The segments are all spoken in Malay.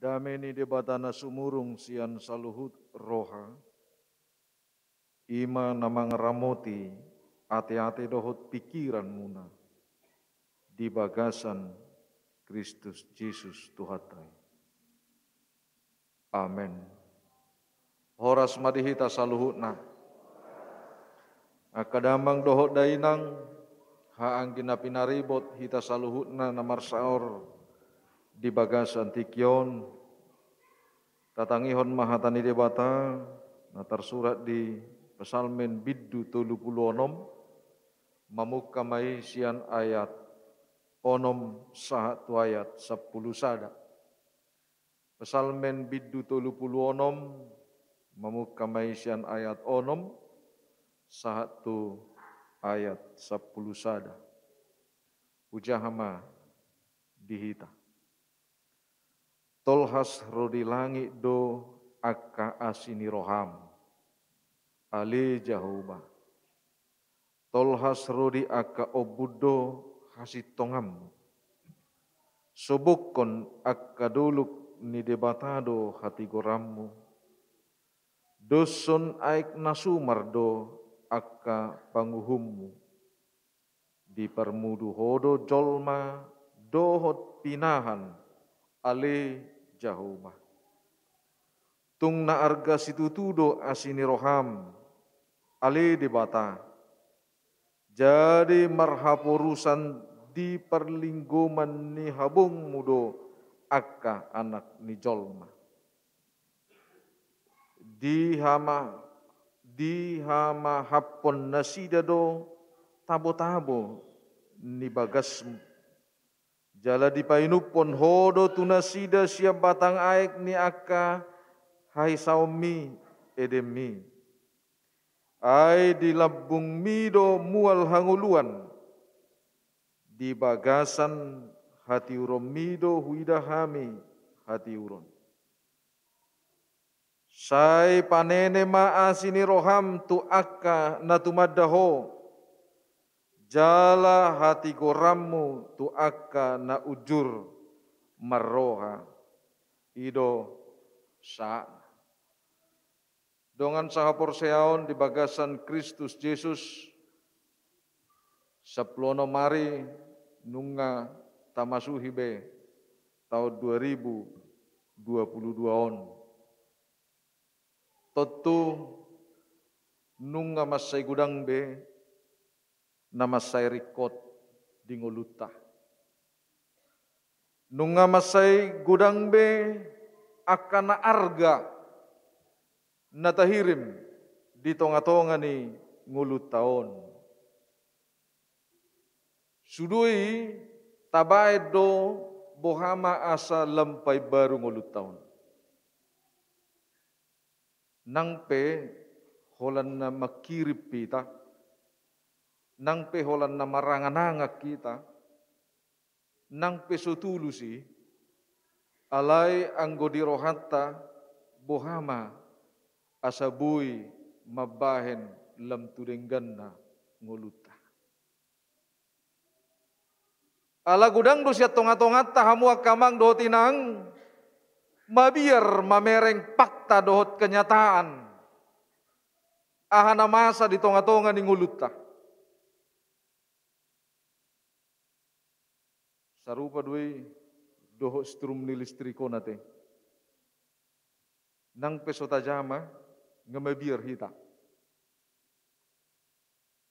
Dameni debatana sumurung sian saluhut roha, ima namang ramoti ate-ate dohot pikiran muna di bagasan Kristus Yesus Tuhatai. Amen. Horas madihita saluhutna. Akadamang dohot dainang haang ginapinaribot hita saluhutna namar saor di bagasan tikyon tatangihon mahatani debata natar surat di Pesalmen biddu 36 mamukkamai sian ayat onom sahatu ayat 10 sada. Pesalmen biddu 36 mamukkamai sian ayat onom sahatu ayat 10 sada. Ujahama dihita. Tolhas rodi langit do akka asini roham. Ale Jahuma. Tolhas rodi akka obudo hasitongam. Sobukon akka doluk ni debatado hati gorammu. Doson aik nasumardo akka panguhummu. Di permudu hodo jolma dohot pinahan ale Jahuma. Tung na arga situtudo asini roham ale debata. Jadi marhaporusan di perlinggoman ni habung mudo akka anak ni jolma. Di hama hapon nasida do tabo-tabo ni bagasmu. Jala di painupon hodo tunasida siap batang aik ni akka hai saumi edemi. Ai di labung mido mual hanguluan. Di bagasan hati urom mido huidahami hati uron. Sai panene maasini roham tu akka natumadaho. Jala hati gorammu tu akka na ujur marroha ido sa. Dongan sahapor seaon di bagasan Kristus Yesus seplono mari nunga tamasuhibe tahun 2022 on. Totu nunga masay gudang be nama saya rikot di ngoluta. Nunga masay gudang be akan na arga natahirim di tonga-tonga ni ngolutaon. Sudui tabaid do bohama asa lampay baru ngolutaon. Nangpe holan na makirip kita. Nang peholan na maranganangak kita, nang pesotulusi, alay anggo dirohata, bohama, asabuy, mabahen, lam tudenggan na nguluta. Ala gudang do siya tongat-tongat tahamu akamang dotinang, mabiar mamereng fakta dohot kenyataan. Ahana masa di tonga-tonga ni nguluta. Sarupa dui doho strum ni listriko nate. Nang pesota jama ngamabir hita.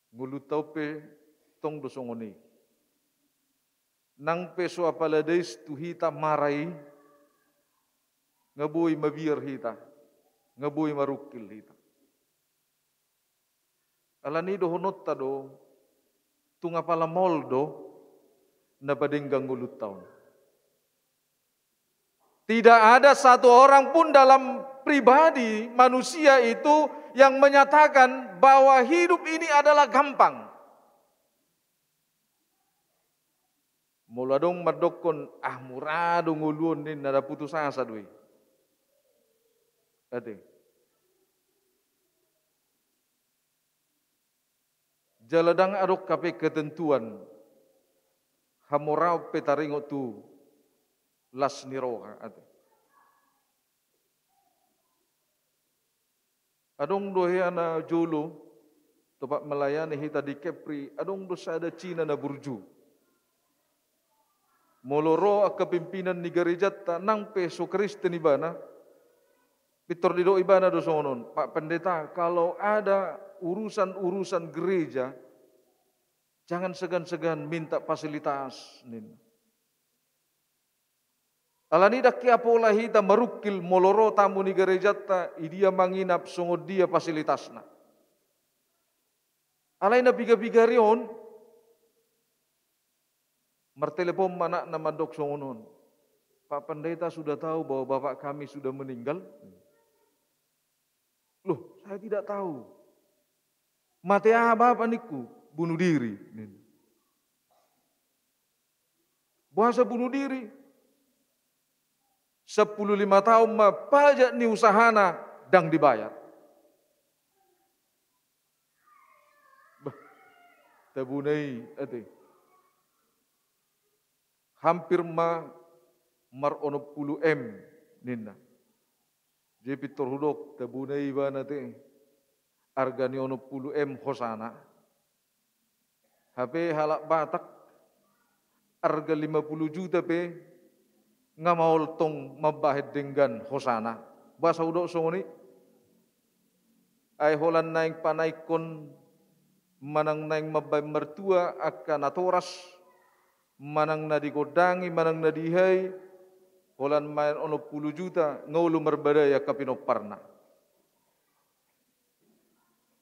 Ngulutaw pe tong dosongoni. Nang peso apalades tu hita marai ngabuy mabir hita. Ngabuy marukil hita. Alani do honot do tunga pala moldo na padenggang ngulutaw. Tidak ada satu orang pun dalam pribadi manusia itu yang menyatakan bahwa hidup ini adalah gampang. Mula dong madokon murado nguluon din nada putus asa doi. Ate. Jaladang adok kape ketentuan hamorau petaringo tu las niroha ate. Adong dohiana jolo, tempat melayani hita di Kepri, adong dosa ada Cina na burju. Moloro kepimpinan ni gereja nang peso Kristen ibana, pitor dido ibana do sonon. Pak Pendeta, kalau ada urusan-urusan gereja, jangan segan-segan minta fasilitas. Alani dak kia pola hita merukil moloro tamu ni gereja ta idia manginap sungod dia fasilitasna. Alai na biga-biga rion mertelepon mana nama dok songonon. Pak Pendeta sudah tahu bahwa bapak kami sudah meninggal? Loh, saya tidak tahu. Mati apa niku? Bunuh diri. Bahasa bunuh diri. 15 tahun pajak ni usahana dang dibayar. Tabunai ate. Hampir mar 10 M ninna. Jadi pitor hudok tabunai ba nate. Argani 10 M hosana. HP halak Batak harga 50 juta pe ngamaul tong mabahid dengan hosana. Bahasa udok songoni. Ay holan naing panaikon manang naing mabay mertua akan atoras manang na digodangi manang na dihay holan main 10 juta ngulu merbadaya kapinoparna.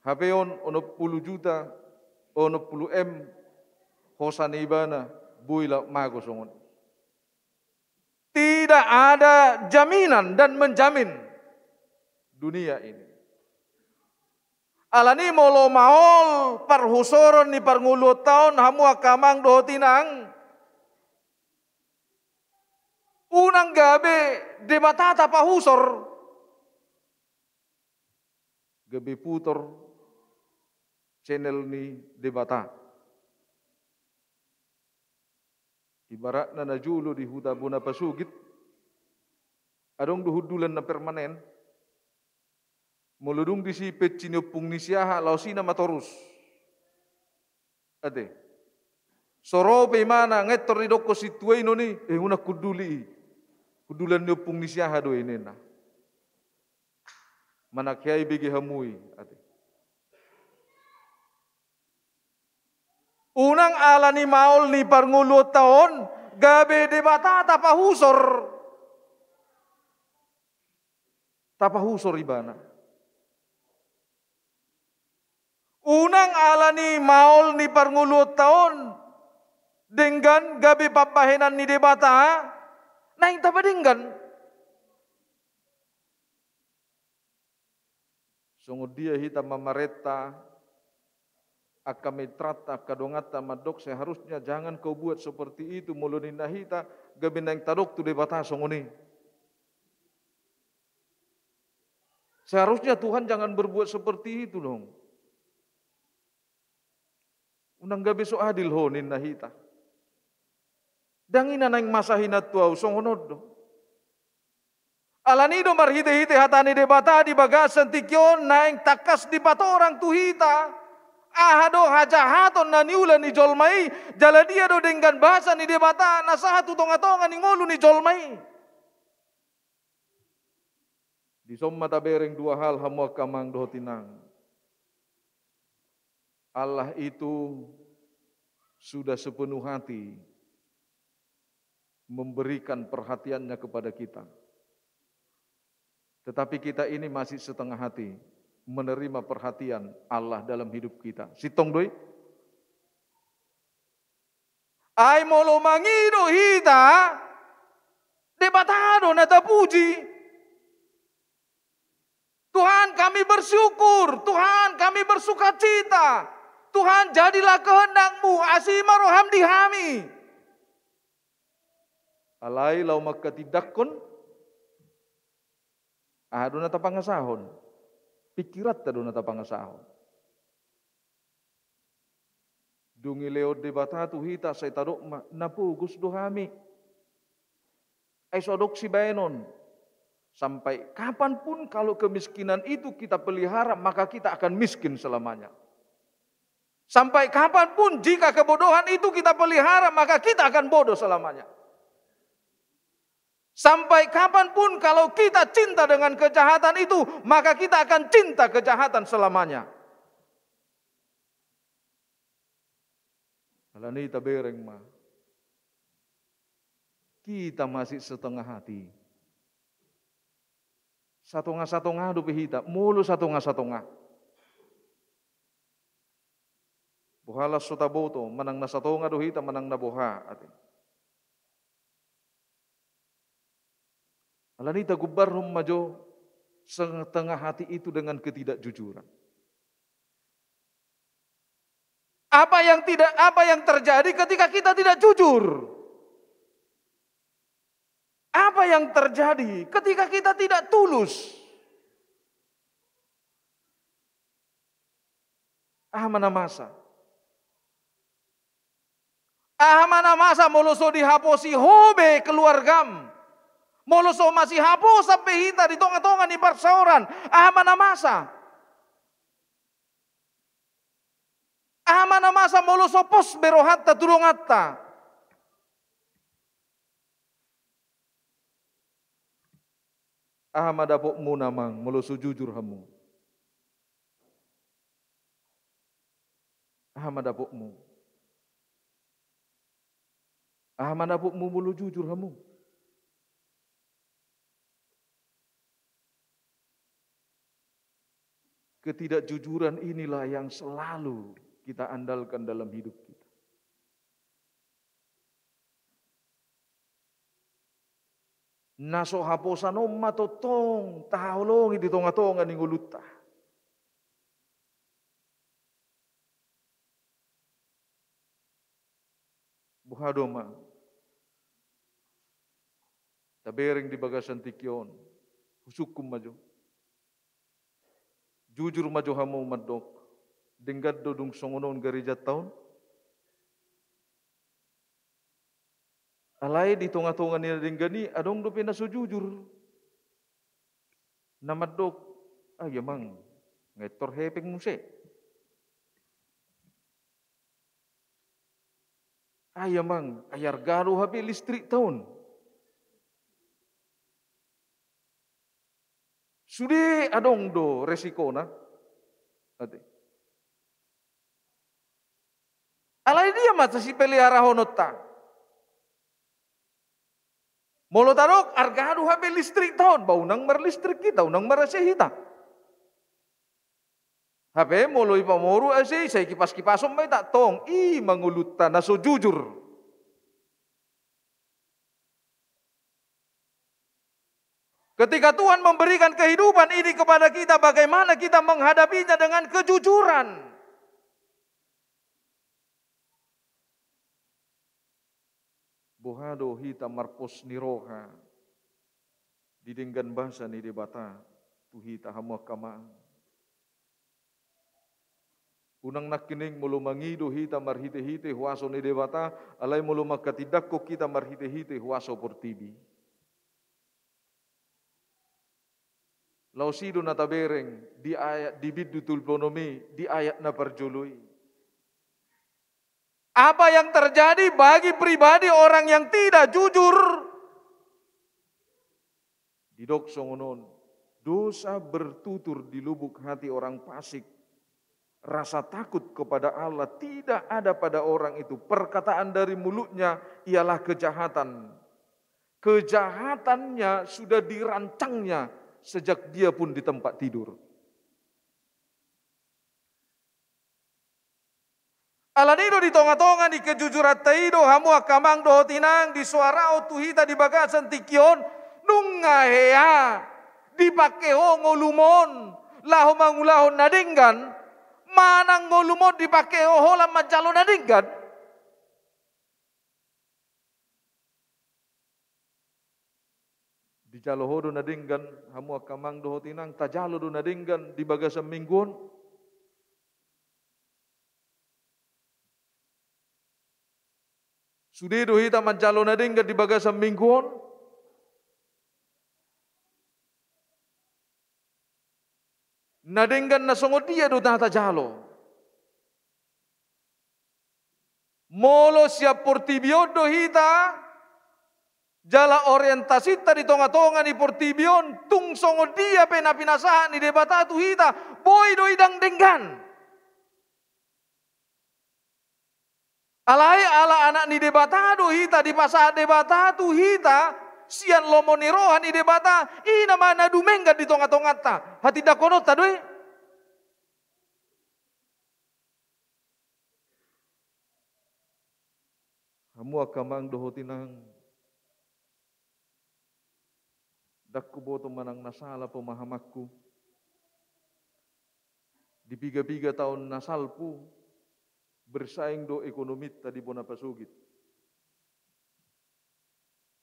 Hapeon 10 juta 10 M hosan ibana buila mago songon. Tidak ada jaminan dan menjamin dunia ini. Alani molo maol parhusoron ni parngulu tahun hamu akamang dotinang. Unang gabe debatata pahusor. Gabe putor channel ni debata. Ibarat na najulo di huta buna pasugit, adong duhudulan na permanen, muludung di si petsinopung ni siyaha lausina matorus. Ade, sorobe mana ngetor di doko situay no ni, una kuduli, kudulan ni opung ni siyaha do inena. Manakyay bigi hamui, ade. Unang ala ni maol ni parngulo taon, gabe debata tapahusor. Tapahusor ibana. Unang ala ni maol ni parngulo taon, dengan gabe papahenan ni debata, naing tapadinggan. Sungguh dia hitam mamareta, akamitrata kadongata madok seharusnya jangan kau buat seperti itu mulunin nahita gabi nang tadok tu debata songoni. Seharusnya Tuhan jangan berbuat seperti itu dong. Unang gabi so adil honin nahita. Dangina nang masahina tuau songonod do. Alanido marhite-hite hatani debata di bagasan tikyon naing takas di patorang tuhita. Ahado hajahaton na niulan ni jolmai jaladia do dengan bahasa ni debata nasaha tutonga-tonga ni ngolu ni jolmai. Di somma tabereng dua hal hamu kamang dotinang. Allah itu sudah sepenuh hati memberikan perhatiannya kepada kita. Tetapi kita ini masih setengah hati menerima perhatian Allah dalam hidup kita. Sitong doi. Ay molo mangido hita debatado na tapuji. Tuhan kami bersyukur, Tuhan kami bersukacita. Tuhan jadilah kehendak-Mu, asima roham dihami. Alai lau makatidakon aduna tapangasahon. Pikirat taduna tapangasahon. Dungi leo debata tu hita say tadok napu gusdo hami. Ay sodok si baenon. Sampai kapanpun kalau kemiskinan itu kita pelihara, maka kita akan miskin selamanya. Sampai kapanpun jika kebodohan itu kita pelihara, maka kita akan bodoh selamanya. Sampai kapanpun kalau kita cinta dengan kejahatan itu, maka kita akan cinta kejahatan selamanya. Alani tabereng mah. Kita masih setengah hati. Satongah-satongah dupi hita, mulu satongah-satongah. Buhalas sutaboto, manang na satongah do hita, manang na boha. Alanita gubarhum majo setengah hati itu dengan ketidakjujuran. Apa yang terjadi ketika kita tidak jujur? Apa yang terjadi ketika kita tidak tulus? Mana masa moloso dihaposi hobe keluargam. Moloso masih hapos sampai hita di tonga-tonga di parsauran. Mana masa moloso pos berohatta turungatta. Madapokmu namang moloso jujur hamu. Madapokmu. Madapokmu mulu jujur hamu. Ketidakjujuran inilah yang selalu kita andalkan dalam hidup kita. Naso haposan matotong taholong di tonga-tonga ni nguluta. Buhadoma. Tabereng di bagasan tikyon. Husukum maju. Jujur maju hamu madok. Denggad dodong songonon gereja tahun. Alay di tonga-tonga ni denggani adong do pina sujujur. Namadok mang ngetor hepeng muse. Mang ayar garu habi listrik tahun. Sudah adong do resiko na. Alay dia mata si pelihara honota. Molo tarok argado habe listrik tahun, baunang merlistrik kita, unang merase hita. Habe molo ipamoru ase, saya kipas-kipasom may tak tong, mangulutan na so jujur. Ketika Tuhan memberikan kehidupan ini kepada kita, bagaimana kita menghadapinya dengan kejujuran? Bohado hita marpos niroha. Didenggan bahasa ni debata. Tuhita hamuak kama. Unang nakining mulu mangido hita marhite-hite huaso ni debata. Alay mulu makatidakko kita marhite-hite huaso portibi. Lausido na tabereng di ayat di bidutul bonomi di ayat na perjului. Apa yang terjadi bagi pribadi orang yang tidak jujur? Di doksongonon, dosa bertutur di lubuk hati orang fasik. Rasa takut kepada Allah tidak ada pada orang itu. Perkataan dari mulutnya ialah kejahatan. Kejahatannya sudah dirancangnya sejak dia pun di tempat tidur. Alanido di tonga-tonga di kejujuran taido hamu akamang do tinang di suarao tuhita di bagasan tikyon nungahea dipakeo ngolumon lahu mangulahon nadinggan manang ngolumon dipakeo holam majalo nadinggan. Di jaloho do nadinggan hamu akamang do tinang tajalo do nadinggan di bagasan mingguon. Sudah hita mancalo na dinggan di bagasan mingguon. Nadenggan na songod dia do tata jalo. Molo siap portibion do hita, jala orientasi ta di tonga-tonga ni portibion, tung songod dia penapinasahan ni debata tu hita, boy do idang denggan. Alai ala anak ni debata do hita di pasar debata tu hita, sian lomo ni rohan ni debata, ina mana dumenggan di tonga-tonga ta, hati dakonot ta doy. Kamu akamang dohotinang dakku boto manang nasala pemahamakku. Di biga-biga tahun nasalpu bersaing do ekonomi tadi bona pasugit.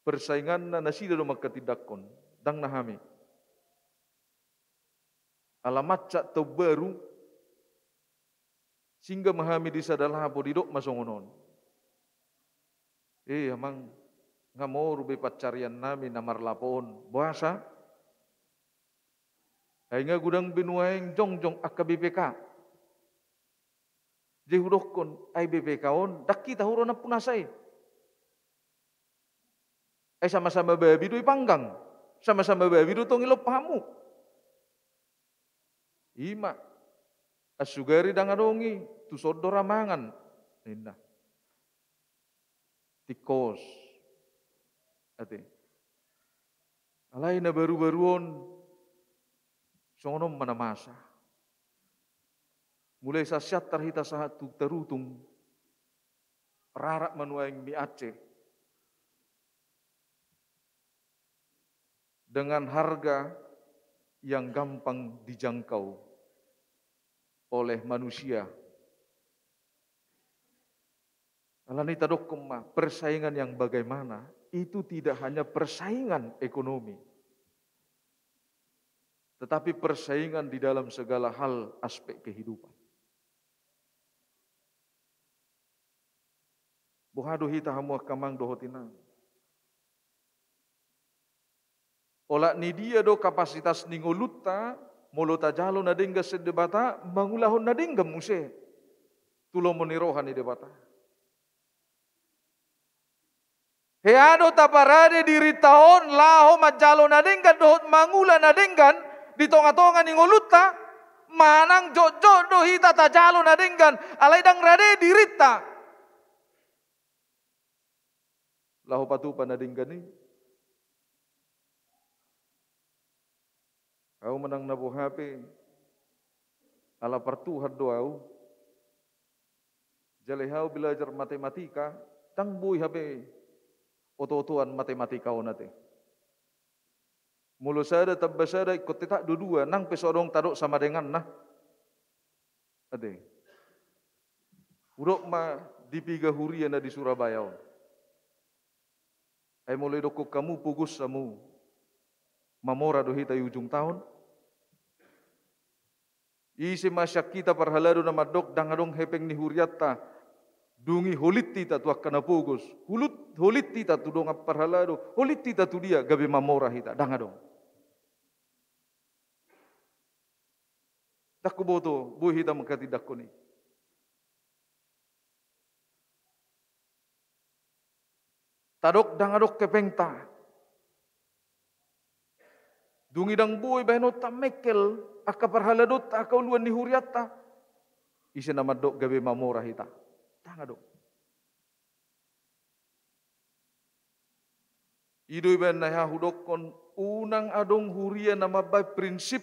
Persaingan na nasida do makatidakon dang nahami. Alamat cak tau baru sehingga mahami di sadalah bodidok masongonon. Amang ngamo rubi pacarian nami namar lapon bahasa. Ay nga gudang binuaeng jongjong akka BPK. Jehudokon ay BPK on dak kita huro na punasay. Ay sama-sama babi do ipanggang. Sama-sama babi do tong ilop pahamu. Ima asugari dangadongi tu sodora mangan. Indah. Tikos. Ate. Alay na baru-baruon songonom manamasa. Mulai sasyat terhita saat tu terutung rarak manuaing mi Aceh dengan harga yang gampang dijangkau oleh manusia. Alanita dokuma persaingan yang bagaimana itu tidak hanya persaingan ekonomi, tetapi persaingan di dalam segala hal aspek kehidupan. Bohado hita hamuak kamang dohotinang. Ola ni dia do kapasitas ningoluta molota jalo na dengga sedebata mangulahon na dengga muse tulo monirohan ni debata. Heado taparade diri taon laho majalo na denggan dohot mangula na denggan di tonga-tonga ningoluta manang jojo do hita tajalo na denggan alai dang rade dirita. Laho patupa na denggan ni. Kau menang nabu HP ala pertuhan doau jalehau belajar matematika tang bui HP oto-otoan matematika onate. Mulu sada tabbasada ikut tak dua nang pesodong tadok sama dengan nah. Ade. Urok ma dipiga hurian di Surabaya. Ay mulai dokok kamu pugus samu. Mamora do hita ujung tahun. Isi masyak kita parhalado na madok dangadong hepeng ni huriatta. Dungi holit tita tu akkana pugus. Holit tita tu dong parhalado. Holit tita tu dia gabi mamora hita dangadong. Dakku boto bu hita makati dakku ni. Tadok dangadok kepengta. Dungi dang buoy bahenot ta mekel akka parhaladot akka uluan ni huriatta. Isi nama dok gabe mamora hita. Tangadok. Idoy ben na hudokon unang adong huria nama bay prinsip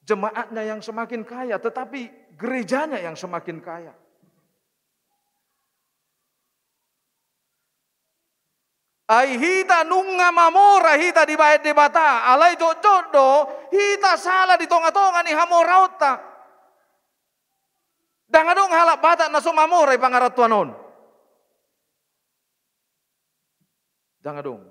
jemaatnya yang semakin kaya tetapi gerejanya yang semakin kaya. Ai hita nunga mamora hita di bayat debata alai jodoh hita salah di tonga-tonga ni hamorauta dangadong halap bata naso mamora pangaratuanon dangadong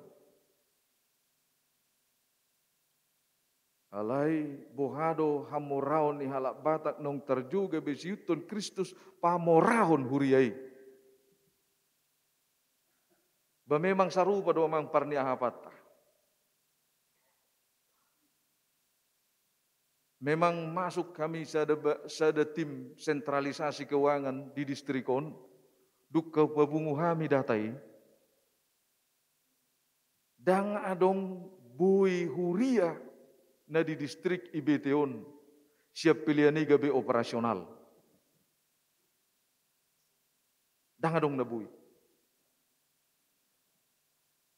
alai bohado hamoraon ni halap batak nong terjuga besiutun Kristus pamorahon huriai. Memang sarupa do mang parnia hapata. Memang masuk kami sada tim sentralisasi keuangan di distrikon, duka babungu kami datai, dang adong bui huria na di distrik IBTon, siap pilihan gabe operasional. Dang adong na bui.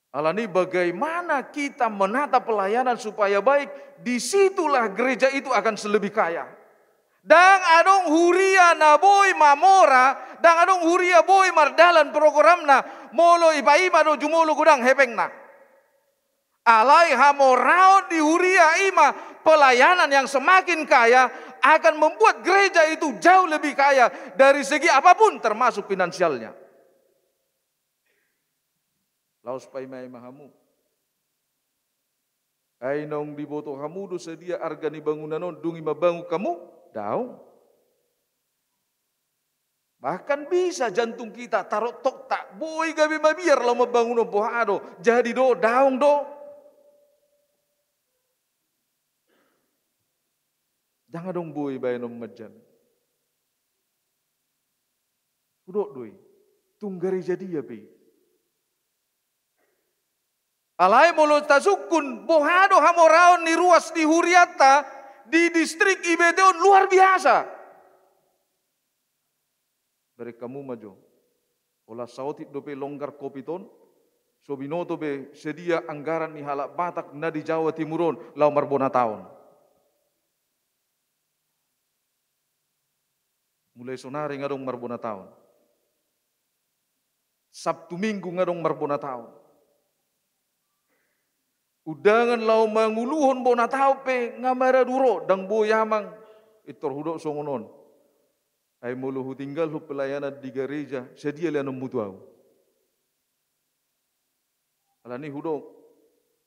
Alani bagaimana kita menata pelayanan supaya baik, disitulah gereja itu akan selebih kaya. Dang adong huria na boy mamora, dang adong huria boy mardalan programna, molo ipa-ipa do jumolo gudang hepengna. Alai hamorao di huria ima, pelayanan yang semakin kaya akan membuat gereja itu jauh lebih kaya dari segi apapun termasuk finansialnya. Laos paimai mahamu. Ay nong diboto kamu do sedia arga ni bangunanon dungi mabangu kamu daun. Bahkan bisa jantung kita taruh tok tak boy gabi mabiar lo mabangun bohado jadi do daun do. Jangan dong boy bayanom majan. Udok doi. Tunggari jadi ya pe. Alai molo tasukun bohado hamoraon ni ruas di Huriata di distrik IBTon luar biasa. Dari kamu maju. Olah sautit dope longgar kopiton. Sobinoto be sedia anggaran ni halak Batak na di Jawa Timuron lau marbona tahun. Mulai sonari ngadong marbona tahun. Sabtu Minggu ngadong marbona tahun. Udangan lau manguluhon bona tau pe ngamara duro dang boyamang itor hudok songonon. Ay muluhu tinggal hu pelayanan di gereja sedia lian mutuau. Alani hudok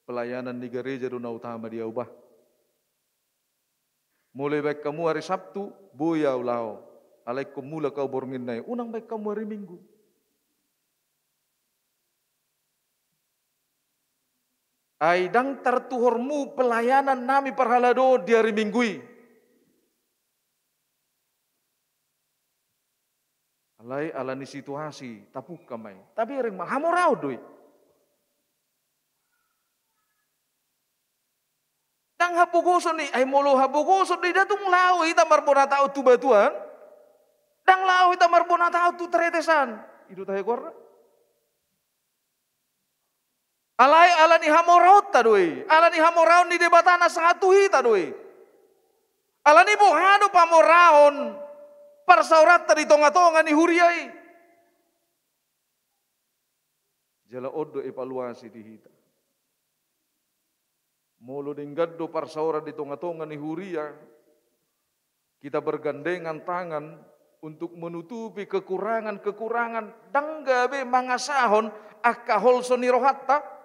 pelayanan di gereja do na utama dia ubah. Mulai baik kamu hari Sabtu boya ulau. Alaikum mula kau borngin nai. Unang baik kamu hari Minggu. Aidang tertuhurmu pelayanan nami perhalado di hari Minggui. Alai alani situasi tapuk kamai. Tapi ring mah hamorau doi. Dang hapugoson ni ay molo hapugoson ni datung lau ita marbona tau tu batuan. Dang lau ita marbona tau tu teretesan. Itu tahe korna. Alai alani hamoraut tadoi, alani hamoraun di debatana sangatuhi tadoi. Alani bohano pamoraon persaurat tadi tonga-tonga ni huriai. Jala odo evaluasi di hita. Molo dinggaddo persaurat di tonga-tonga ni huria. Kita bergandengan tangan untuk menutupi kekurangan-kekurangan danggabe mangasahon akahol sonirohatta.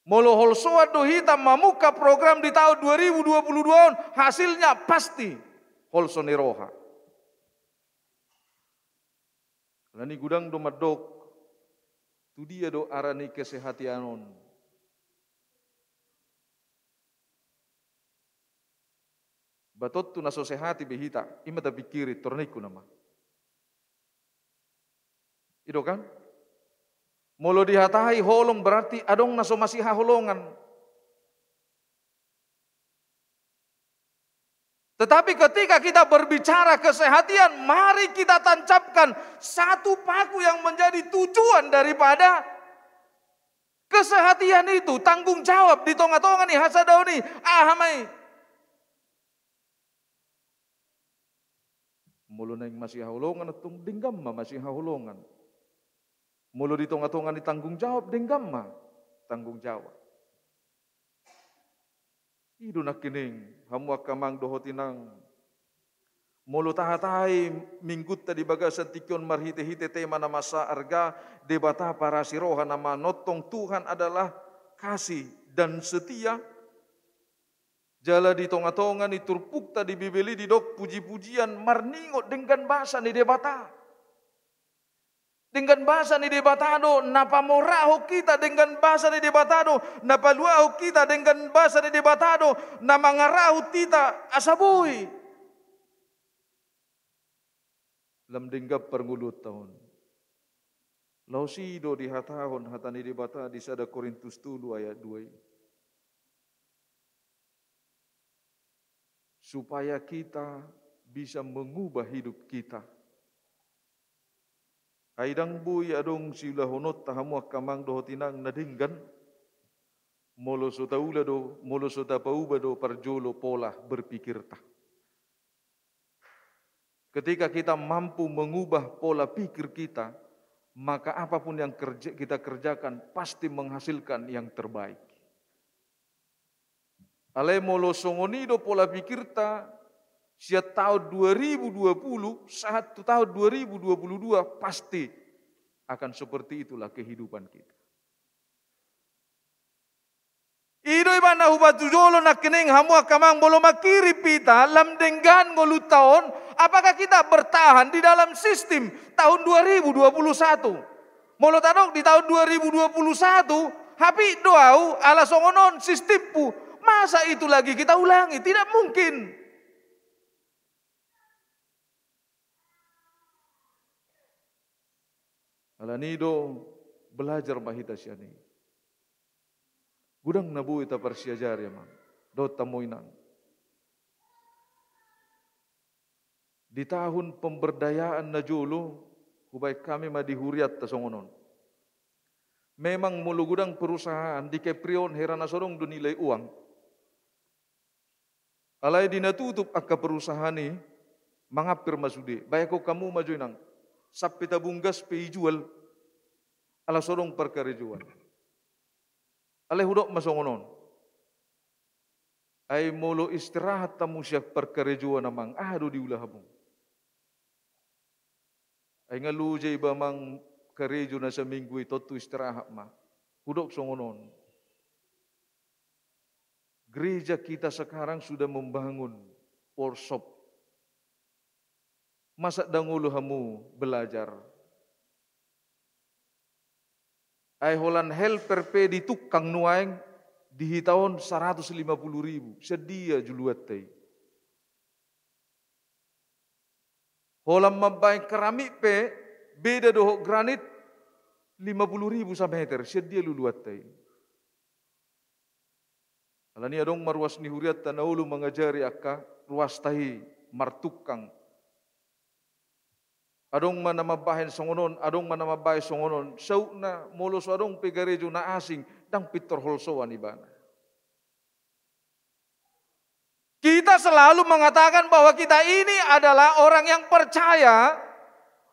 Molo holsoa do hitam mamuka program di tahun 2022 hasilnya pasti holsoneroha. Lani gudang do madok tu dia do arani kesehatianon. Batot tu naso sehati behita imata pikiri torniku nama. Ido kan? Molo dihatai holong berarti adong naso masih holongan. Tetapi ketika kita berbicara kesehatan, mari kita tancapkan satu paku yang menjadi tujuan daripada kesehatan itu. Tanggung jawab di tonga-tonga nih hasadauni ahamai. Molo nang masih holongan atung dinggam masih holongan. Mulu di tonga-tonga ditanggung jawab denggam mah tanggung jawab. Idu nak kining hamu akamang dohotinang. Mulu tahatai minggut tadi bagasan tikion marhite-hite tema nama sa arga debata para siroha nama notong Tuhan adalah kasih dan setia. Jala di tonga-tonga ni turpuk tadi bibeli di dok puji-pujian marningot dengan bahasa ni debata. Dengan bahasa ni debatado, napamoraho kita dengan bahasa ni debatado, napaluaho kita dengan bahasa ni debatado, namangaraho kita asaboy. Lam denggap pergulut tahun. Lausido di hatahon hatani debata di sada Korintus 2 ayat 2. Supaya kita bisa mengubah hidup kita. Aidang bui adong sila honot tahamu akamang dohotinang nadinggan. Molo so taula do, molo so tapauba do parjolo pola berpikir ta. Ketika kita mampu mengubah pola pikir kita, maka apapun yang kita kerjakan pasti menghasilkan yang terbaik. Alai molo songonido pola pikir ta, sejak tahun 2020, saat tahun 2022 pasti akan seperti itulah kehidupan kita. Idoy ba na hubatu jolo na kining hamu akamang bolo makiri pita lam denggan ngolu tahun, apakah kita bertahan di dalam sistem tahun 2021? Molo tanong di tahun 2021, hapi doau ala songonon sistempu, masa itu lagi kita ulangi? Tidak mungkin. Alanido belajar mahita siani. Gudang nabu ita persiajar ya mang. Dot tamoinan. Di tahun pemberdayaan najulu, kubai kami madihuriat tasongonon. Memang mulu gudang perusahaan di keprion herana sorong do nilai uang. Alai dinatutup akka perusahaan ni mangapir masude. Bayako kamu majuinang. Sampai tabunggas pe jual ala sorong perkara jual. Ale hudok masongonon. Ay molo istirahat tamu siak perkara jual namang ado diulahabong. Ay ngalu jay ba mang karejo na sa minggu ito tu istirahat ma. Hudok songonon. Gereja kita sekarang sudah membangun workshop. Masa dangulu hamu belajar. Ay holan helper pe di tukang nuaeng di hitahon 150.000. Sedia juluat tay. Holan mabay keramik pe beda dohok granit 50.000 sa meter. Sedia luluat tay. Alani adong marwas ni huriat tanaulu mengajari akka ruas tahi martukang. Adong manamabahin songonon, adong manamabay songonon. Sau na molos adong pegarejo na asing dang pitor holsoan ibana. Kita selalu mengatakan bahwa kita ini adalah orang yang percaya,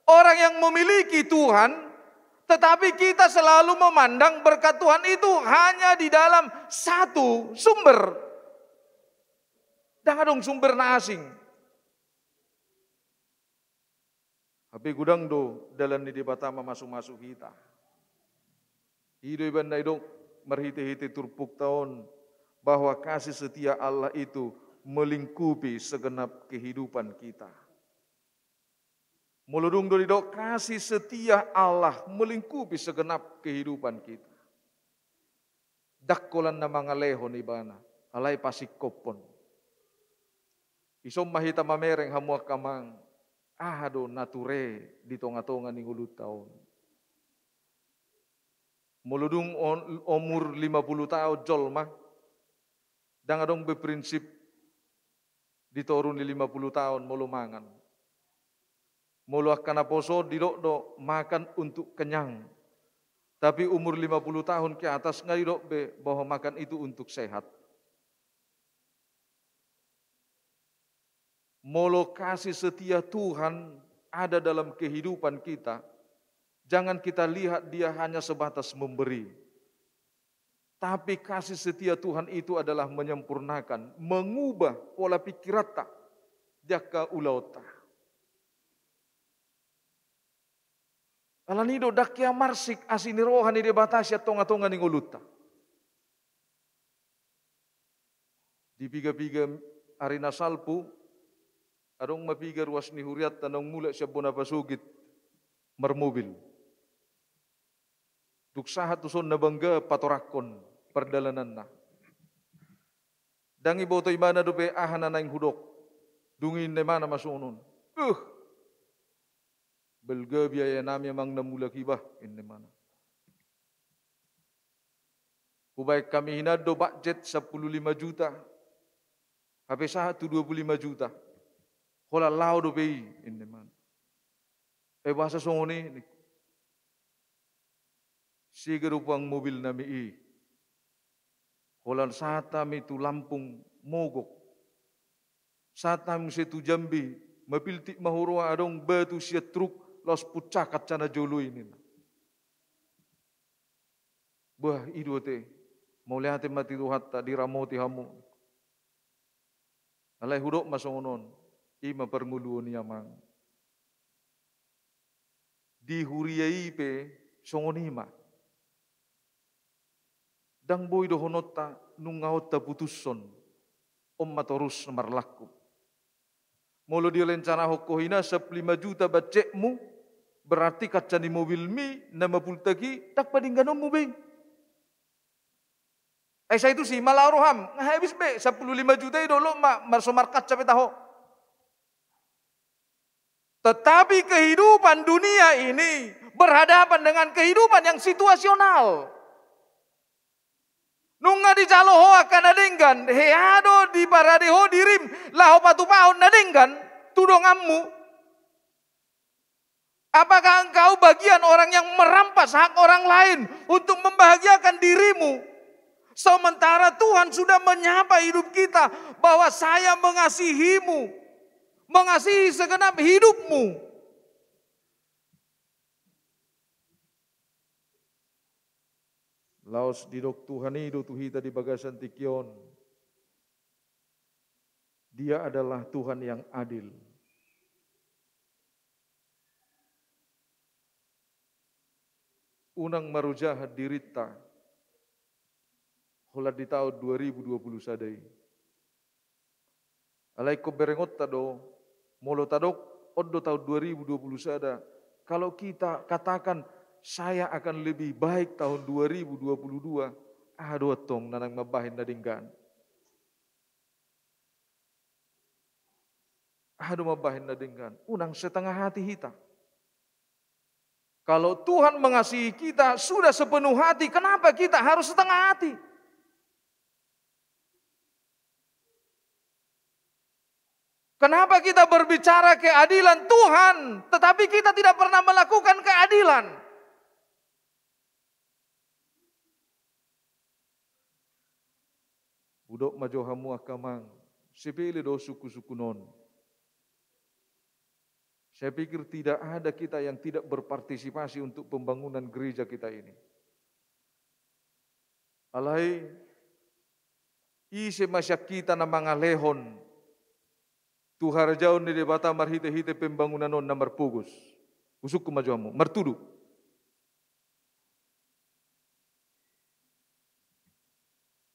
orang yang memiliki Tuhan, tetapi kita selalu memandang berkat Tuhan itu hanya di dalam satu sumber. Dan adong sumber na asing. Tapi gudang do dalam ni debatama masuk-masuk kita. Hidup bandai dok merhiti-hiti turpuk tahun bahwa kasih setia Allah itu melingkupi segenap kehidupan kita. Muludung do dok kasih setia Allah melingkupi segenap kehidupan kita. Dakkolan na mga lehon ibana, alay pasikopon. Isom mahita mamereng hamuak kamang. Ahado nature di tonga-tonga ni ulut tahun. Muludung umur 50 tahun jolma. Dan adong berprinsip diturun di 50 tahun mulumangan. Mulu akan aposo didok makan untuk kenyang. Tapi umur 50 tahun ke atas nggak didok bahwa makan itu untuk sehat. Molo kasih setia Tuhan ada dalam kehidupan kita, jangan kita lihat dia hanya sebatas memberi. Tapi kasih setia Tuhan itu adalah menyempurnakan, mengubah pola pikirata, jaka ulauta. Alanido dakya marsik asini rohani de batasya tonga-tonga ning uluta. Di piga-piga arena salpu, adong mapiga ruas ni huriat tanong mula siya bona pasugit marmobil. Duksahat tuson na bangga patorakon perdalanan na. Dangi boto imana dope ahana na yung hudok. Dungin na mana masunon. Belga biaya nami mang namula kibah in mana. Kubaik kami hinado budget 15 juta. Habis satu 25 juta. Kola lau do pei in mana. Bahasa songoni. Sige rupang mobil nami i. Kola satam itu Lampung mogok. Satam situ Jambi. Mapiltik mahurwa adong batu sia truk. Los pucakat cana jolo ini. Bah ido te. Mau lihat mati tuhat tak diramoti hamu. Alai hudok masongonon. Ima pernguluan yamang. Di huriyai pe songonima. Dang boy do honota nungawot ta putuson. Matorus marlaku. Molo dia lencana hokohina 15 juta bacekmu. Berarti kacani mobil mi nama pultagi tak padingganom mo be. Saya itu sih malah roham. Habis be 15 juta itu lo marsomarkat capek tahu. Tetapi kehidupan dunia ini berhadapan dengan kehidupan yang situasional. Nunga di caloho akan nadenggan. Heado di paradeho dirim. Laho patu paon nadenggan. Tudongammu. Apakah engkau bagian orang yang merampas hak orang lain untuk membahagiakan dirimu? Sementara Tuhan sudah menyapa hidup kita bahwa saya mengasihimu. Mengasihi segenap hidupmu. Laos didok Tuhan itu tuhita di bagasan tikion. Dia adalah Tuhan yang adil. Unang marujahat dirita. Hulat di tahun 2020 sadai. Alai ko berengot tado. Molo tadok odo tahun 2020 sada. Kalau kita katakan saya akan lebih baik tahun 2022. Aduh tong nanang mabahin nadinggan. Aduh mabahin nadinggan. Unang setengah hati kita. Kalau Tuhan mengasihi kita sudah sepenuh hati, kenapa kita harus setengah hati? Kenapa kita berbicara keadilan Tuhan, tetapi kita tidak pernah melakukan keadilan? Budok majohamu akamang, sepele do suku-suku non. Saya pikir tidak ada kita yang tidak berpartisipasi untuk pembangunan gereja kita ini. Alai, isi masyak kita na mga lehon, tuhar jauh ni debata marhite-hite pembangunan non na marpugus. Usuk kumajuamu, martudu.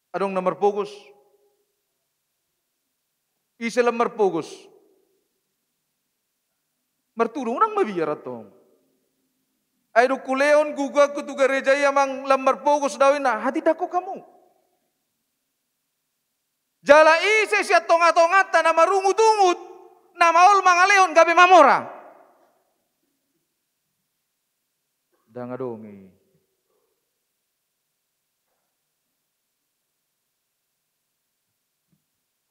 Adong na marpugus. Isi lang marpugus. Martulong nang mabiyar atong. Ay do kuleon gugag ko tu gereja yamang lamar pogos dawin na hati dako kamu. Jala ise siya tonga-tongata na marungut-ungut na maol mga leon gabi mamora. Danga dongi.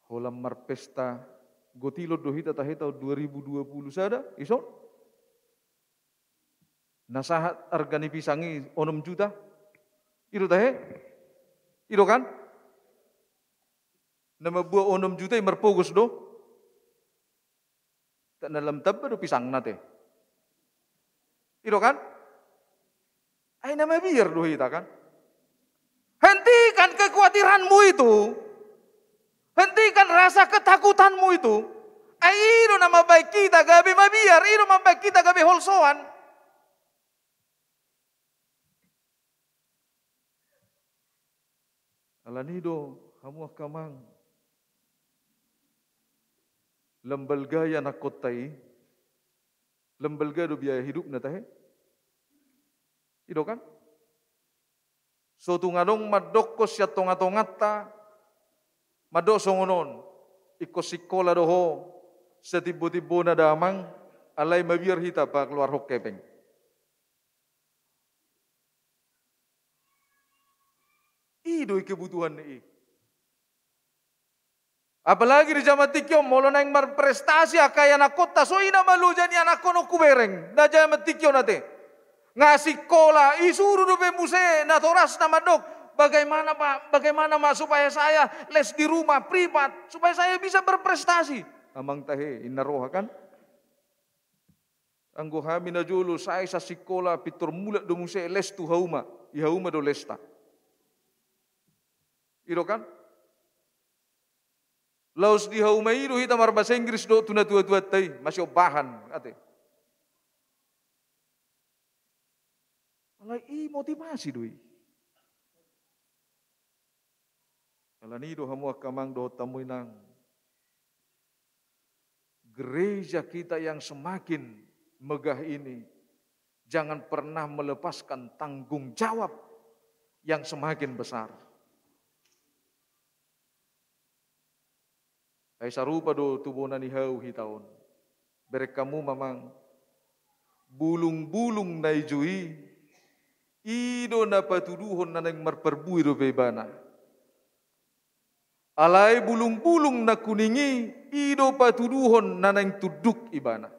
Holam marpesta gotilo dohita tahita 2020 sada iso nasahat argani pisangi 6 juta iro tahe iro kan nama buah 6 juta marpogos do tak dalam tabba do pisang nate iro kan ay nama biar dohita kan hentikan kekhawatiranmu itu. Hentikan rasa ketakutanmu itu. Iro nama baik kita gabi mabiar, iro nama baik kita gabi holsoan. Alanido, kamu akamang lembalga yang nakotai, lembalga do biaya hidup na tahe. Iro kan? So tungadong madokos ya tonga-tongata, madok songonon, ikosikola doho, setibo-tibo na damang, alay mabir hita pa keluar hokepeng. Idoy kebutuhan ni. Apalagi di zaman tikyo, molo na yung marprestasi, kaya na kota, so ina malujan yan ako no kubereng, na zaman tikyo nate. Nga sikola, isuro do muse na toras na madok. Bagaimana ma supaya saya les di rumah privat, supaya saya bisa berprestasi. Amang tahe, inaroha kan? Anggo hami na julu, saya sa sikola, pitur mulat do muse les tu hauma, ihauma do lesta. Iro kan? Laos di hauma iro hita marbasa Inggris do tuna tua-tua tay, masih bahan ate. Alay motivasi doi. Kalau nido hamu akamang do tamuy nang gereja kita yang semakin megah ini jangan pernah melepaskan tanggung jawab yang semakin besar. Ay sarupa do tubunan ihaw hitaon. Berek kamu mamang bulung-bulung na ijui, ido na patuduhon na nang marperbuy do bebana. Alay bulung-bulung na kuningi, ido patuduhon na nang tuduk ibana.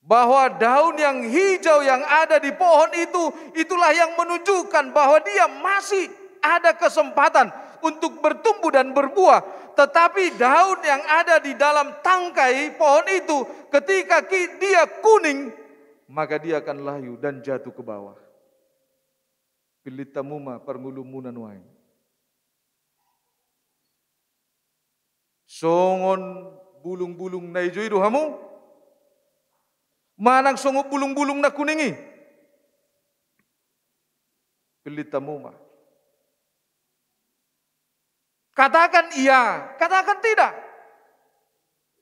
Bahwa daun yang hijau yang ada di pohon itu, itulah yang menunjukkan bahwa dia masih ada kesempatan untuk bertumbuh dan berbuah. Tetapi daun yang ada di dalam tangkai pohon itu, ketika dia kuning, maka dia akan layu dan jatuh ke bawah. Pilitamuma perngulumunan wae. Songon bulung-bulung na ijo itu hamu, manang songo bulung-bulung na kuningi. Pilitamuma. Katakan iya, katakan tidak.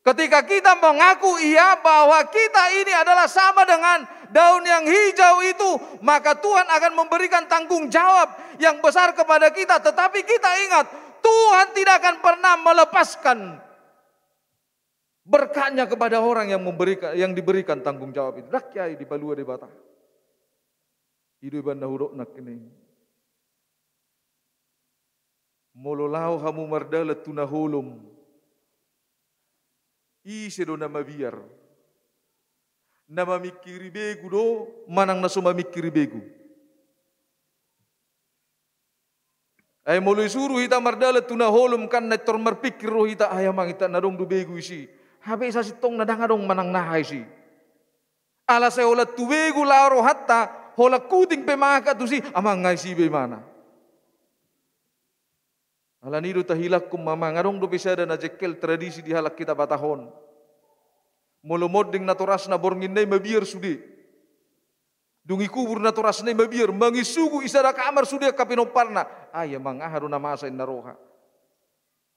Ketika kita mengaku iya bahwa kita ini adalah sama dengan daun yang hijau itu, maka Tuhan akan memberikan tanggung jawab yang besar kepada kita. Tetapi kita ingat, Tuhan tidak akan pernah melepaskan berkatnya kepada orang yang diberikan tanggung jawab itu. Rakyai di balua di bata. Hidup banda huruk nak ini. Mololau hamu mardalat tunahulum. Ise do nama biar. Nama mikiri begu do, manang nasuma mikiri begu. Ay moloy suruh hita mardalat tunahulum kan na tor marpikir ro hita ayamang hita nadong do begu isi. Habe isa sitong nadangadong manang nahay si. Ala sa hola tubegu laro hatta, hola kuting pemaka tu si, amang ngay si bemana. Alanido tahilak kum mama ngarong do pisada na jekel tradisi di halak kita batahon. Molomod ding naturas na borngin nay mabiar sudi. Dungi kubur naturas nay mabiar mangisugu isada kamar sudi kapinoparna. Ay mga haro na masa inna roha.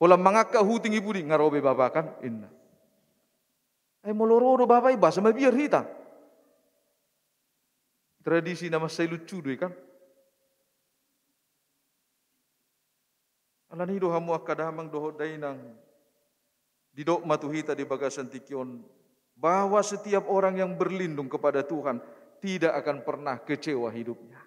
Hola mga kahuting ibudi ngarobe babakan inna. Ay molorodo babay basa mabiar hita. Tradisi na masay lucu doy kan. Alanido hamu akadamang dohot dainang didok matuhita di bagasan tikyon bahwa setiap orang yang berlindung kepada Tuhan tidak akan pernah kecewa hidupnya.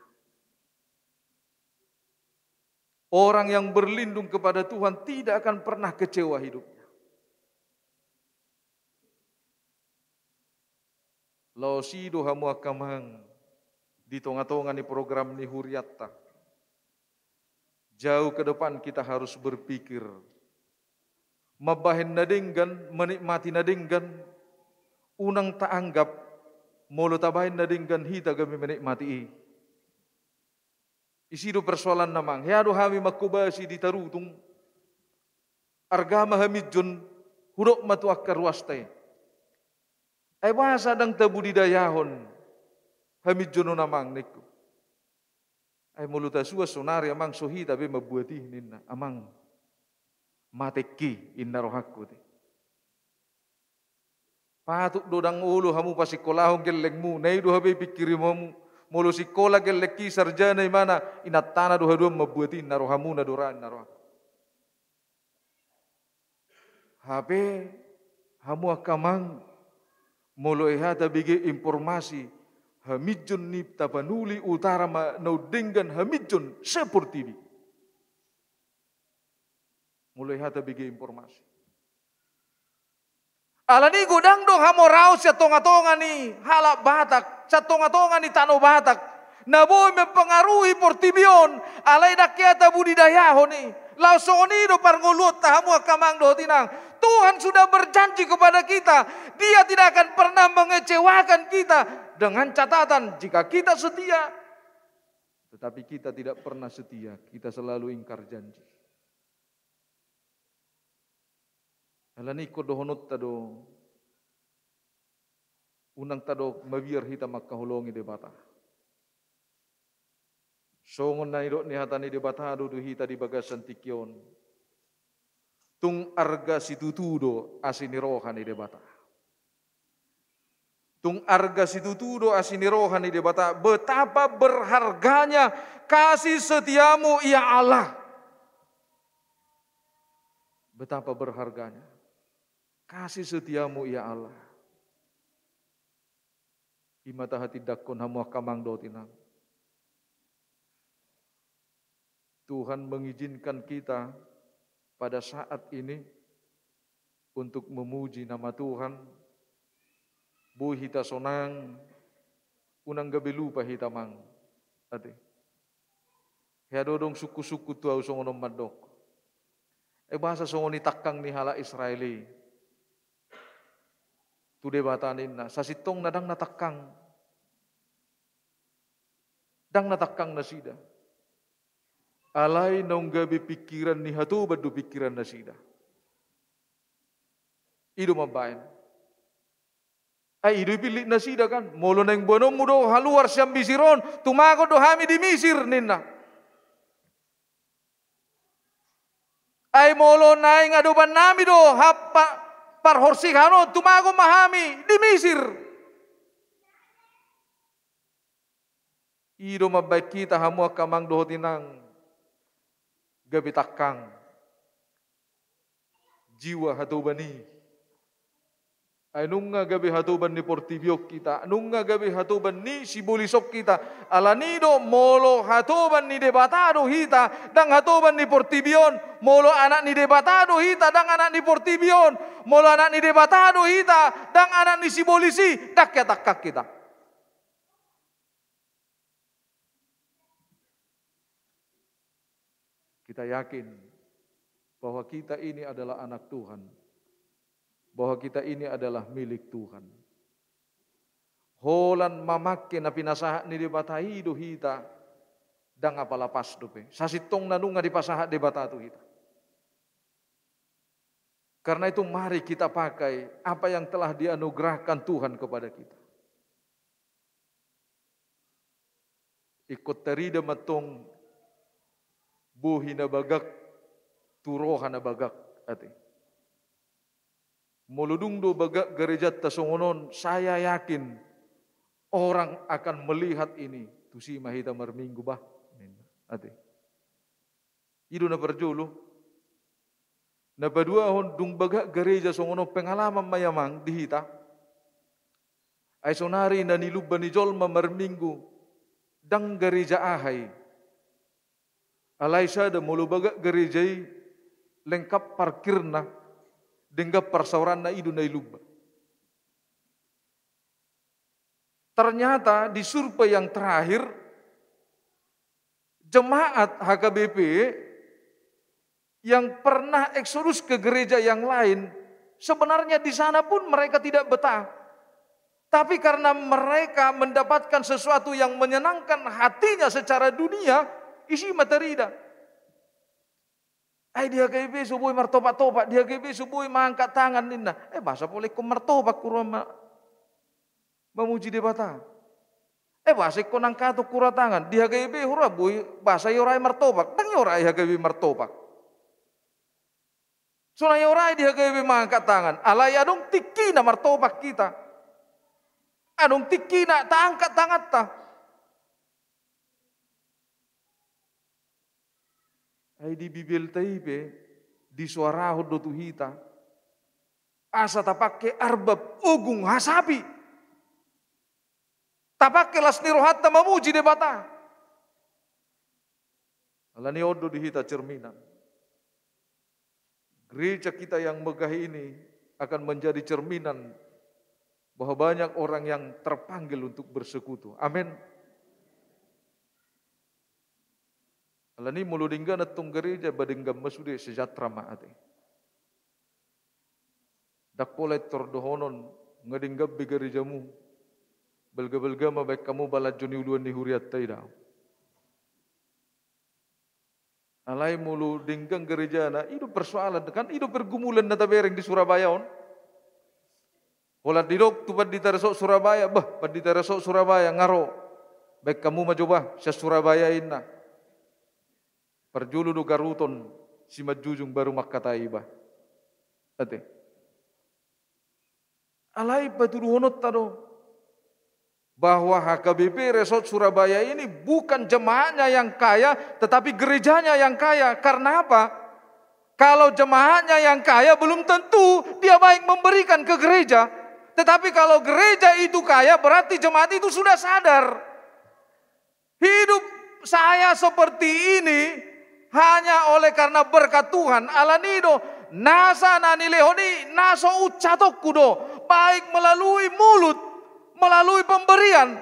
Orang yang berlindung kepada Tuhan tidak akan pernah kecewa hidupnya. Lausido hamu akamang di tonga-tonga ni program ni Huriatta. Jauh ke depan kita harus berpikir. Mabahin nadinggan, menikmati nadinggan, unang taanggap, molo tabahin nadinggan hita kami menikmati. Isido persoalan namang, heado hami makubasi di tarutung, argama hamidjun, hurok matuak karwastay. Ay basa dang tabudidayahon, hamidjun namang niku. Ay muluta suas sonari amang sohi tapi mabuati ninna amang mateki inna rohakku te. Patuk dodang ulu hamu pasikolahong gelengmu. Nay do habe pikirimu. Mulu sikola geleki sarjana imana. Inat tanah do hadua mabuatin narohamu nadoran naroh. Habe hamu akamang. Mulu ehata bigi informasi. Hamidjon ni tapanuli utara ma naudenggan hamidjon seperti ini. Mulu ehata bigi informasi. Alani gudang dong hamo raus ya tonga-tonga ni halak Batak, sa tonga-tonga ni Tanah Batak. Naboy mempengaruhi Portibion, alay dakyata budidayaho ni. Lausoni do parngulut tahamu akamang do tinang. Tuhan sudah berjanji kepada kita, Dia tidak akan pernah mengecewakan kita dengan catatan jika kita setia. Tetapi kita tidak pernah setia, kita selalu ingkar janji. Alani ko dohonot tado unang tado mabiar hita makahulongi de bata. Songon na iro ni hatani de bata do hita di bagasan tikyon. Tung arga situtudo asinirohan de bata. Tung arga situtudo asinirohan de bata. Betapa berharganya kasih setiamu ya Allah. Betapa berharganya kasih setiamu ya Allah. Imata hati dakon hamu akamang dotinang. Tuhan mengizinkan kita pada saat ini untuk memuji nama Tuhan. Bu hita sonang unang gabi lupa hita mang. Ate. Hiadodong suku-suku tuau songonom madok. Bahasa songoni takang ni hala Israeli. Tude batanin na sasitong na dang natakang. Dang natakang na sida. Alay nung gabi pikiran ni hatubad do pikiran na sida. Ido mabayan. Ay ido pilit na sida kan. Molo na yung buwanom mo do haluar siyang bisiron. Tumago do hami di misir nina. Ay molo na yung adoban nami do hapa. Parhorsikano tumago mahami di Misir. Ido mabay kita hamu akamang dohotinang gabi takang jiwa hatubani. Ay nung nga gabi hatuban ni Portibiok kita, nung nga gabi hatuban ni Sibulisok kita, alanido molo hatuban ni Debatado hita, dang hatuban ni Portibion, molo anak ni Debatado hita, dang anak ni Portibion, molo anak ni Debatado hita, dang anak ni Sibulisi, dakya-takak kita. Kita yakin bahwa kita ini adalah anak Tuhan. Bahwa kita ini adalah milik Tuhan. Holan mamakin na pinasahat ni debatahi do hita dang apalapas dope. Sasitong nanunga dipasahat debatatu hita. Karena itu mari kita pakai apa yang telah dianugerahkan Tuhan kepada kita. Ikut terida matong buhi na bagak, turoha na bagak ati. Muludung do bagak gereja tasongonon, saya yakin orang akan melihat ini. Tusi mahita marminggu bah. Ati. Ido na perjulu. Na badua hon dung bagak gereja songono pengalaman mayamang dihita. Ay sonari na niluban ni jolma marminggu dang gereja ahay. Alay sada mulu bagak gerejai lengkap parkirna. Dengan persauran na idu na iluba. Ternyata di survei yang terakhir, jemaat HKBP yang pernah eksodus ke gereja yang lain, sebenarnya di sana pun mereka tidak betah. Tapi karena mereka mendapatkan sesuatu yang menyenangkan hatinya secara dunia, isi materi dah. Ay dia kaibe subuhi martopak-topak, dia kaibe subuhi mangkat tangan ninna. Bahasa boleh ku martopak kurang memuji debata. Bahasa ko nang kato kura tangan, dia kaibe hura buhi bahasa yorai martopak, dang yorai kaibe martopak. Sunai orai dia kebe mangkat tangan. Alai adong tiki na martobak kita. Adong tiki na taangkat tangan ta. Ay di bibil taibe di suara do tuhita. Asa tapake arbab ugung hasabi. Tapake las nirohatta mamuji debata. Alani odo dihita cerminan. Gereja kita yang megah ini akan menjadi cerminan bahwa banyak orang yang terpanggil untuk bersekutu. Amin. Alani muludingga natung gereja badinggam masude sejahtera maate. Dak polai tordohonon ngadinggab bi gerejamu. Belga-belga mabek kamu balat joni uluan ni huriat taidau. Alai mulu dinggang gereja na itu persoalan kan itu pergumulan data bereng di Surabaya on. Pola didok tu di teresok Surabaya di teresok Surabaya ngaro. Baik kamu macoba sa Surabaya inna. Perjulu du garuton si majujung baru makkatai bah. Ate. Alai paturuhonot tado. Bahwa HKBP Resort Surabaya ini bukan jemaatnya yang kaya, tetapi gerejanya yang kaya. Karena apa? Kalau jemaatnya yang kaya belum tentu dia baik memberikan ke gereja. Tetapi kalau gereja itu kaya berarti jemaat itu sudah sadar. Hidup saya seperti ini hanya oleh karena berkat Tuhan. Alanido nasa nani lehoni naso ucatok kudo. Baik melalui mulut, melalui pemberian.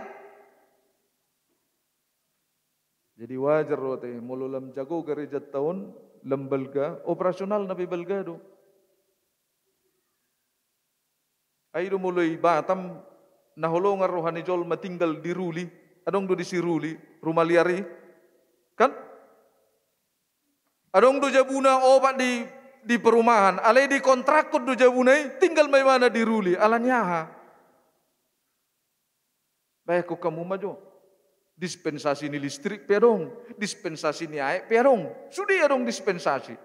Jadi wajar rote mululam jago gereja tahun lembelga operasional nabi belgado. Aido mulai Batam naholongan rohani jol matinggal di Ruli, adong do di si Ruli, rumah liari. Kan? Adong do jabuna obat di perumahan, alai di kontrak do jabunai tinggal mai mana di Ruli, alanyaha. Baik kok kamu maju. Dispensasi ni listrik perong, dispensasi ni air perong. Sudah dong dispensasi.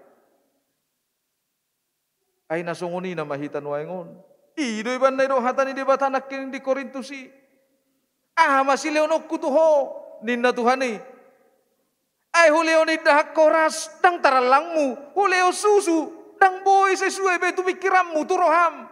Ay nasongoni na mahitan waingon. Ido iban na ido hatan ni debatanak kini di Korintusi. Masih leonok kutuho ninna Tuhani. Ay huleo ni dahak koras dang taralangmu, huleo susu dang boy sesuai betu pikiranmu turoham.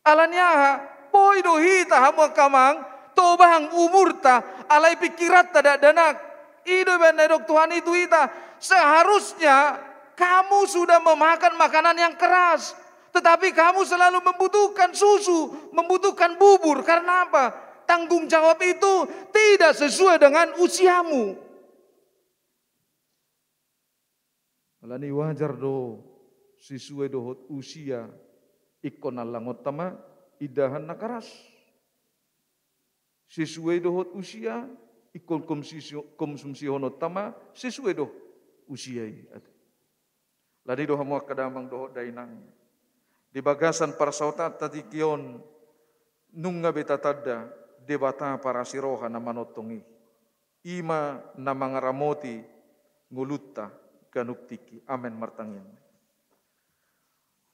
Alanyaha boy dohita hamu kamang. Tobang umurta alai pikirat tada danak. Ido benedok Tuhan itu ita. Seharusnya kamu sudah memakan makanan yang keras. Tetapi kamu selalu membutuhkan susu, membutuhkan bubur. Karena apa? Tanggung jawab itu tidak sesuai dengan usiamu. Alani wajar do sesuai dohot usia ikon alangot tama idahan nakaras. Sesuai dohot usia, ikon konsumsi honot tama, sesuai doh usia. Ladi doh hamu kadamang dohot dainang. Di bagasan para sautat tadi kion, nunga betatada, debata para siroha na manotongi. Ima na mga ramoti, ngulutta, ganuktiki. Amen martangin.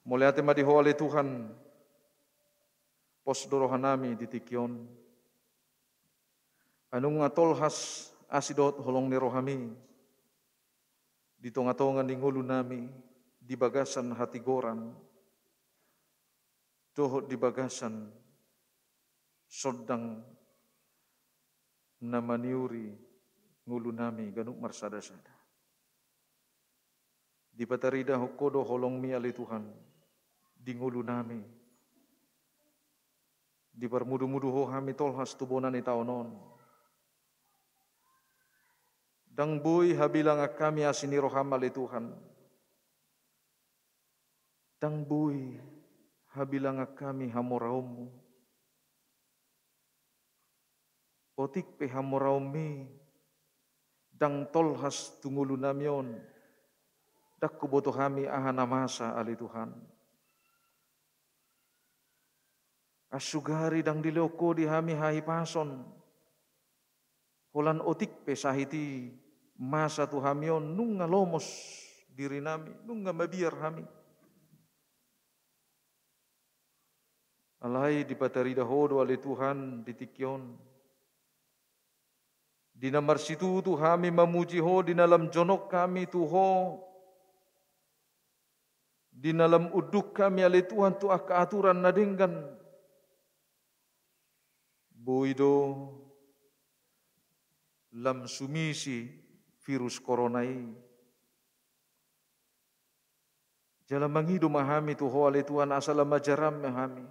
Mulai ati madiho oleh Tuhan, pos dorohan nami di tikyon. Anong atolhas asidot holong ni rohami. Dito ngatongan ni ngulo nami. Di bagasan hatigoran. Dohot di bagasan. Sodang namaniuri ngulo nami. Ganuk marsada-sada. Di patarida hokodo holong mi ali Tuhan. Di ngulo nami. Di parmudu-mudu ho hami tolhas tubonan itaonon. Dang buy habilang kami asini roham ali Tuhan. Dang buy habilang kami hamoraummu. Otik pe hamoraumi. Dang tolhas tungulu namyon. Dak kuboto kami ahana masa ali Tuhan. Asugari dang diloko di hami hahipason. Holan otik pe sahiti. Masa tu hamion nung ngalomos diri nami, nung mabiar hami. Alai dipatarida hodo ale Tuhan ditikyon. Di namar situ tu kami memuji ho di dalam jonok kami tu ho. Di dalam uduk kami ale Tuhan tu aka aturan nadenggan. Boido lam sumisi virus coronai. Jala mangido mahami tu ho ale Tuhan asal majaram mahami.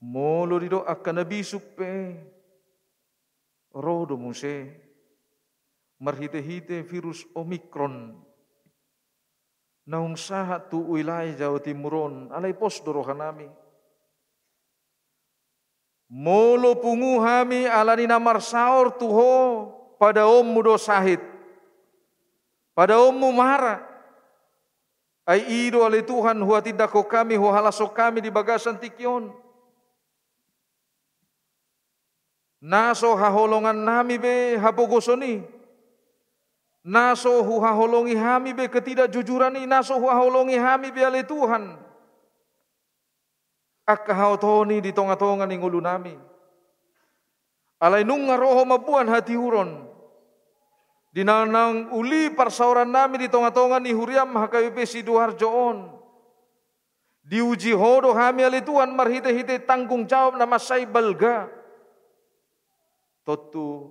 Molo dido akan nabisuk pe. Rodo muse marhite-hite virus Omicron naung sahat tu wilayah Jawa Timuron alai pos dorohanami molo pungu hami alani namar saur tuho pada mudo sahid pada mu mara ai ido alai Tuhan huwa tidako kami huwa halaso kami di bagasan tikyon. Naso haholongan nami be hapogosoni. Naso haholongi hami be ketidakjujurani. Naso haholongi hami be ale Tuhan. Akka haotoni di tonga-tonga ni ngulu nami. Alai nunga roho mabuan hati huron. Dinanang uli parsauran nami di tonga-tonga ni huriam hakawipe sidoarjoon. Diuji hodo hami ale Tuhan marhite-hite tanggung jawab nama say balga. Totu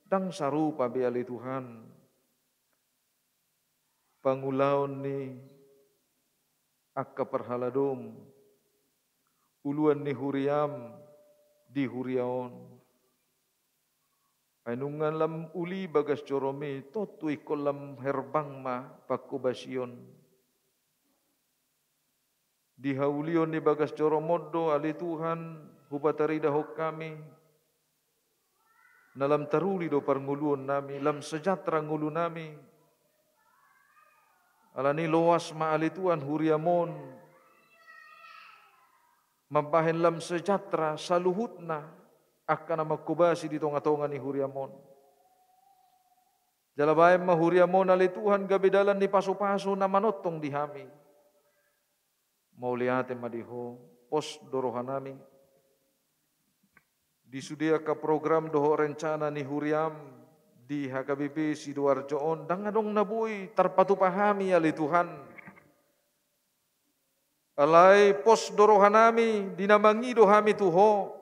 dang sarupa be ali Tuhan. Pangulaon ni akka perhaladom. Uluan ni huriam di huriaon. Ainungan lam uli bagas jorome totu ikolam herbang ma pakubasion. Di haulion ni bagas joromodo ali Tuhan hubatarida hok kami. Dalam taruli do parnguluan nami, lam sejahtera ngulu nami. Alani loas ma ali Tuhan huriamon. Mabahen lam sejahtera saluhutna akan makubasi di tonga-tonga ni huriamon. Jalabae ma huriamon ali Tuhan gabedalan ni paso-paso na manotong di hami. Mauliate madiho pos dorohanami. Disudia ka program doho rencana ni huriam di HKBP Sidoarjoon dangadong nabuy tarpatupahami ali Tuhan. Alai pos dorohanami dinamangido hami tuho.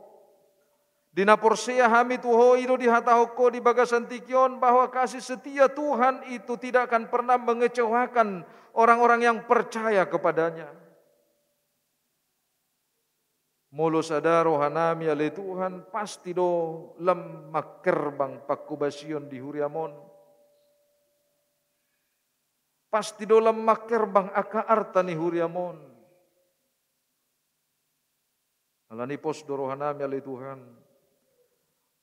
Dinaporsea hami tuho ido di hatahoko di bagasan tikyon bahwa kasih setia Tuhan itu tidak akan pernah mengecewakan orang-orang yang percaya kepadanya. Molo sadaro hanami ale Tuhan pasti do lam makerbang pakubasion di huriamon. Pasti do lam makerbang aka arta ni huriamon. Alani pos doro hanami ale Tuhan.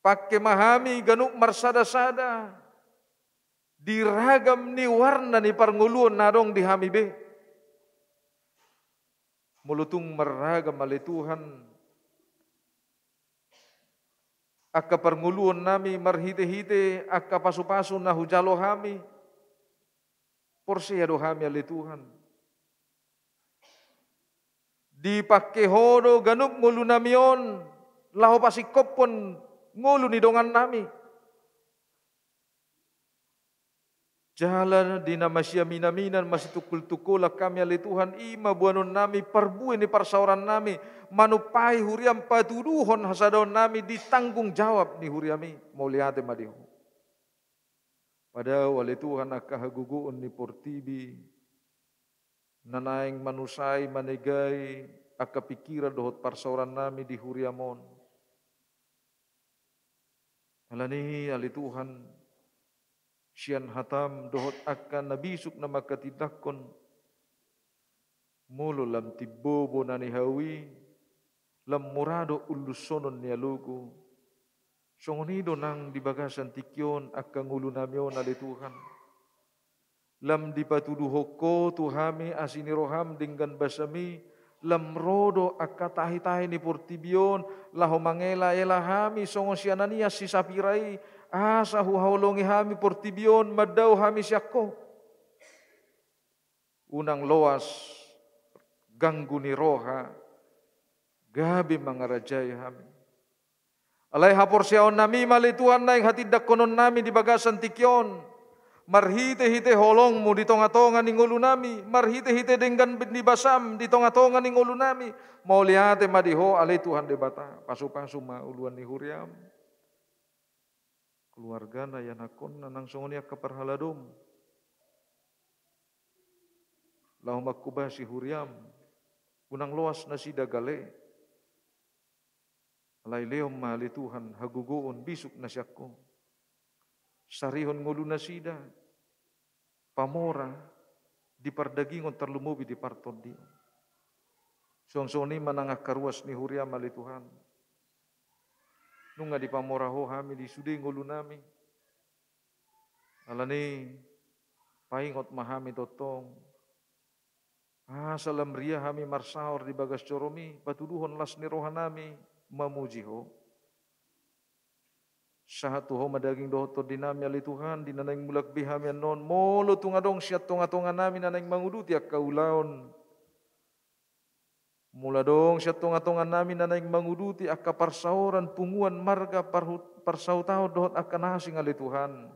Pakke mahami ganuk marsada-sada. Diragam ni warna ni parnguluan nadong di hami be. Mulutung meragam ale Tuhan. Akka parnguluan nami marhite-hite, akka pasu-pasu na hujalo hami. Porsiado hami ale Tuhan. Di pakehodo ganup ngulu namion, laho pasikopon ngulu ni dongan nami. Jalan di nama siaminaminan masih tukul-tukula kami ale Tuhan ima buanon nami perbuin di parsauran nami manupai huriam patuduhon hasadon nami ditanggung jawab ni huriami mauliate madiho. Padahal ale Tuhan akahaguguon ni portibi nanaing manusai manegai akapikira dohot parsauran nami di huriamon. Alani ale Tuhan sian hatam dohot akan nabisuk na makatidakon mulo lam tibobo na ni hawi lam murado ulusonon ni alugo songonido nang di bagasan tikyon akan ulu namyon ali Tuhan lam dipatuduhoko tuhami asini roham dengan basami lam rodo akatahi-tahi ni portibion laho mangela elahami songon sianania si sapirai asa huhaulongi hami portibion madau hami syakko. Unang loas ganggu ni roha gabi mangarajay hami. Alay haporsyaon nami mali Tuhan na yung hatidak konon nami di bagasan tikyon. Marhite-hite holong mo di tonga-tonga ning ulo nami. Marhite-hite denggan di basam di tonga-tonga ning ulo nami. Mauliate madiho alay Tuhan di bata. Pasu-pasu mauluan ni huriam. Keluarga na yan akon na nang songonia kaparhaladom. Lahum akubah si huriam. Unang luas na si dagale. Alay leom mahali Tuhan, hagugoon, bisuk na siya ko. Sarihon ngulo na sida, pamora, di pardagingon terlumubi di partod di. Song-soni manangak karuas ni Huria mali Tuhan. Nung nga di pamora ho hami di sudi ngulo nami. Alani, paingot mahami totong. Salam ria hami marsaor di bagas coromi, patuduhon las ni rohanami. Mamuji ho. Sahatu ho madaging dohoto dinami ali Tuhan dinanaing mulak bihami non molo tungadong siat tunga-tunga namin nanaing manguduti ak kaulaon. Mula dong siat tunga-tunga namin nanaing manguduti ak kaparsauran punguan marga parsautao dohot akan hasing ali Tuhan.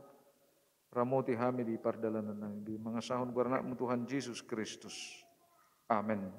Ramoti hami di pardalanan nang di mga sahon guarna mo Tuhan Jesus Kristus. Amen.